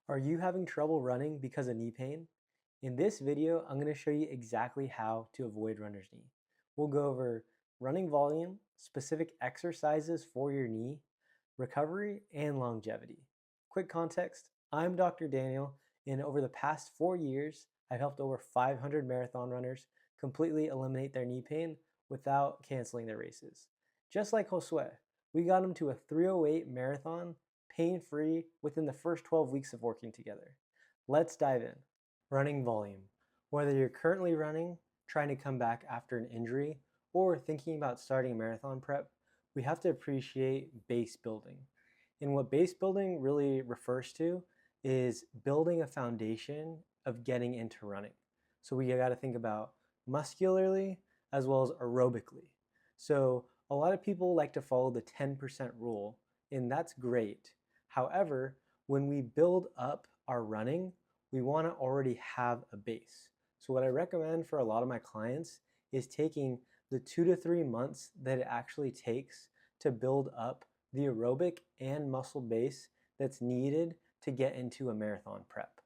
Are you having trouble running because of knee pain? In this video, I'm going to show you exactly how to avoid runner's knee. We'll go over running volume, specific exercises for your knee, recovery, and longevity. Quick context, I'm Dr. Daniel, and over the past 4 years, I've helped over 500 marathon runners completely eliminate their knee pain without canceling their races. Just like Josue, we got him to a 3:08 marathon pain-free within the first 12 weeks of working together. Let's dive in. Running volume. Whether you're currently running, trying to come back after an injury, or thinking about starting a marathon prep, we have to appreciate base building. And what base building really refers to is building a foundation of getting into running. So we got to think about muscularly as well as aerobically. So a lot of people like to follow the 10% rule, and that's great. However, when we build up our running, we want to already have a base. So what I recommend for a lot of my clients is taking the 2 to 3 months that it actually takes to build up the aerobic and muscle base that's needed to get into a marathon prep.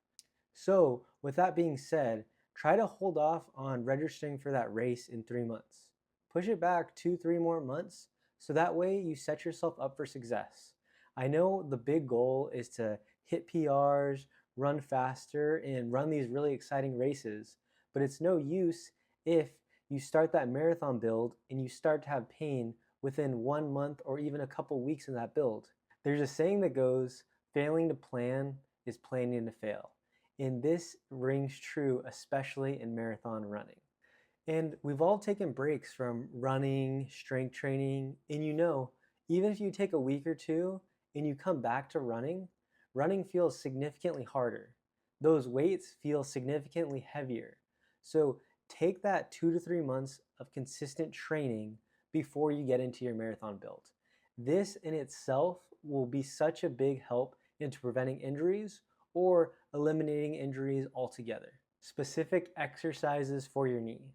So with that being said, try to hold off on registering for that race in 3 months. Push it back 2, 3 more months so that way you set yourself up for success. I know the big goal is to hit PRs, run faster, and run these really exciting races, but it's no use if you start that marathon build and you start to have pain within 1 month or even a couple weeks in that build. There's a saying that goes, failing to plan is planning to fail. And this rings true, especially in marathon running. And we've all taken breaks from running, strength training, and even if you take a week or two and you come back to running, running feels significantly harder. Those weights feel significantly heavier. So take that 2 to 3 months of consistent training before you get into your marathon build. This in itself will be such a big help into preventing injuries or eliminating injuries altogether. Specific exercises for your knee.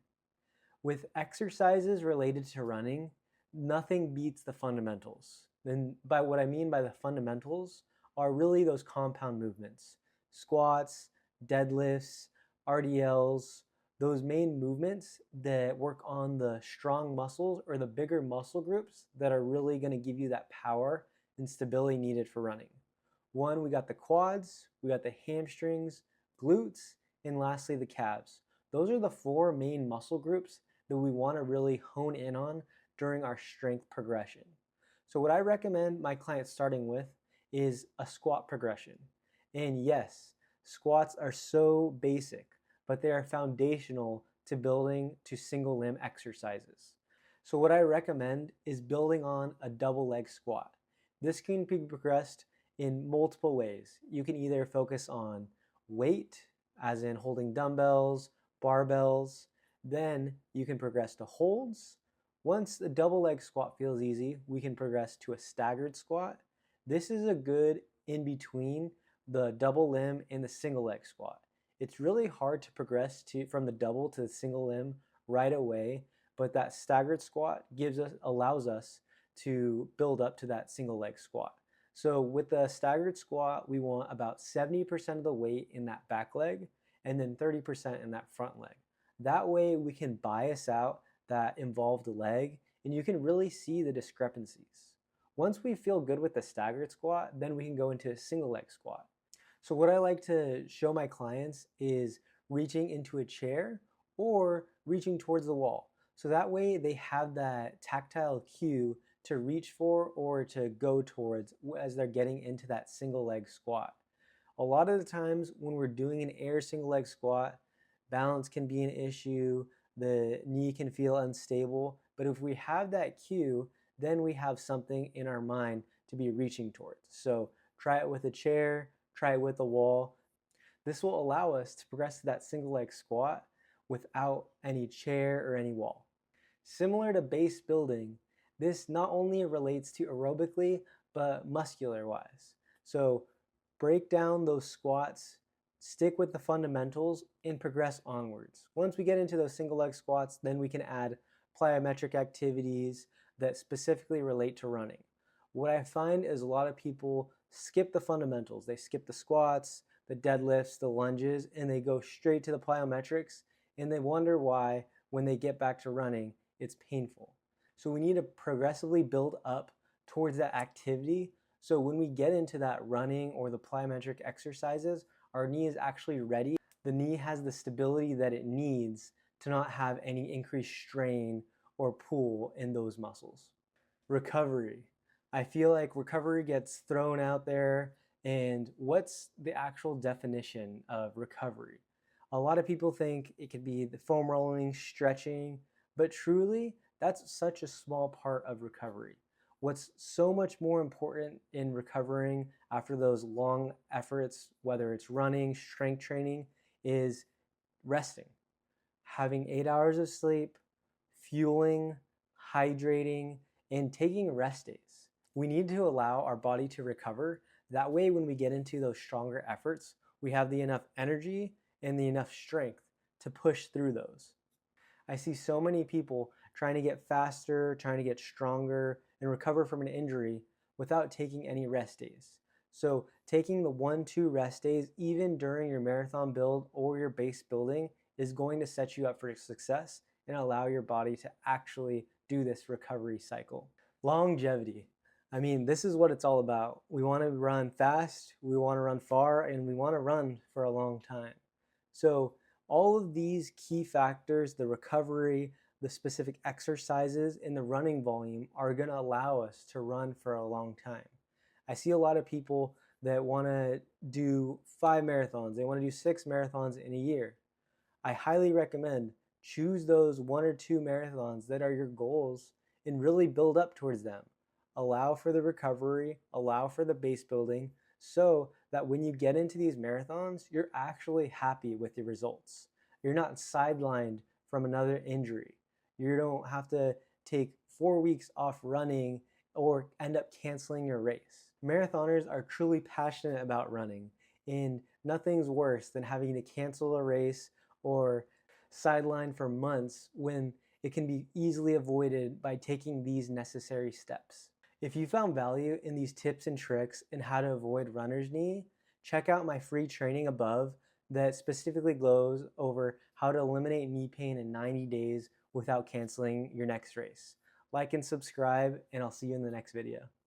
With exercises related to running, nothing beats the fundamentals. And by what I mean by the fundamentals are really those compound movements. Squats, deadlifts, RDLs, those main movements that work on the strong muscles or the bigger muscle groups that are really going to give you that power and stability needed for running. One, we got the quads, we got the hamstrings, glutes, and lastly the calves. Those are the 4 main muscle groups that we want to really hone in on during our strength progression. So what I recommend my clients starting with is a squat progression. And yes, squats are so basic, but they are foundational to building to single limb exercises. So what I recommend is building on a double leg squat. This can be progressed in multiple ways. You can either focus on weight, as in holding dumbbells, barbells, then you can progress to holds. Once the double leg squat feels easy, we can progress to a staggered squat. This is a good in between the double limb and the single leg squat. It's really hard to progress from the double to the single limb right away, but that staggered squat allows us to build up to that single leg squat. So with the staggered squat, we want about 70% of the weight in that back leg and then 30% in that front leg. That way we can bias out that involved leg and you can really see the discrepancies. Once we feel good with the staggered squat, then we can go into a single leg squat. So what I like to show my clients is reaching into a chair or reaching towards the wall. So that way they have that tactile cue to reach for or to go towards as they're getting into that single leg squat. A lot of the times when we're doing an air single leg squat, balance can be an issue, the knee can feel unstable, but if we have that cue, then we have something in our mind to be reaching towards. So try it with a chair, try it with a wall. This will allow us to progress to that single leg squat without any chair or any wall. Similar to base building, this not only relates to aerobically, but muscular wise. So break down those squats, stick with the fundamentals, and progress onwards. Once we get into those single leg squats, then we can add plyometric activities that specifically relate to running. What I find is a lot of people skip the fundamentals. They skip the squats, the deadlifts, the lunges, and they go straight to the plyometrics, and they wonder why when they get back to running, it's painful. So we need to progressively build up towards that activity. So when we get into that running or the plyometric exercises, our knee is actually ready. The knee has the stability that it needs to not have any increased strain or pull in those muscles. Recovery. I feel like recovery gets thrown out there, and what's the actual definition of recovery? A lot of people think it could be the foam rolling, stretching, but truly, that's such a small part of recovery. What's so much more important in recovering after those long efforts, whether it's running, strength training, is resting, having 8 hours of sleep, fueling, hydrating, and taking rest days. We need to allow our body to recover. That way, when we get into those stronger efforts, we have the enough energy and the enough strength to push through those. I see so many people trying to get faster, trying to get stronger, and recover from an injury without taking any rest days. So taking the 1-2 rest days, even during your marathon build or your base building, is going to set you up for success and allow your body to actually do this recovery cycle. Longevity. I mean, this is what it's all about. We want to run fast, we want to run far, and we want to run for a long time. So all of these key factors, the recovery, the specific exercises, and the running volume are going to allow us to run for a long time. I see a lot of people that want to do 5 marathons. They want to do 6 marathons in a year. I highly recommend choose those 1 or 2 marathons that are your goals and really build up towards them. Allow for the recovery, allow for the base building, so that when you get into these marathons, you're actually happy with your results. You're not sidelined from another injury. You don't have to take 4 weeks off running or end up canceling your race. Marathoners are truly passionate about running, and nothing's worse than having to cancel a race or sideline for months when it can be easily avoided by taking these necessary steps. If you found value in these tips and tricks in how to avoid runner's knee, check out my free training above that specifically goes over how to eliminate knee pain in 90 days without canceling your next race. Like and subscribe, and I'll see you in the next video.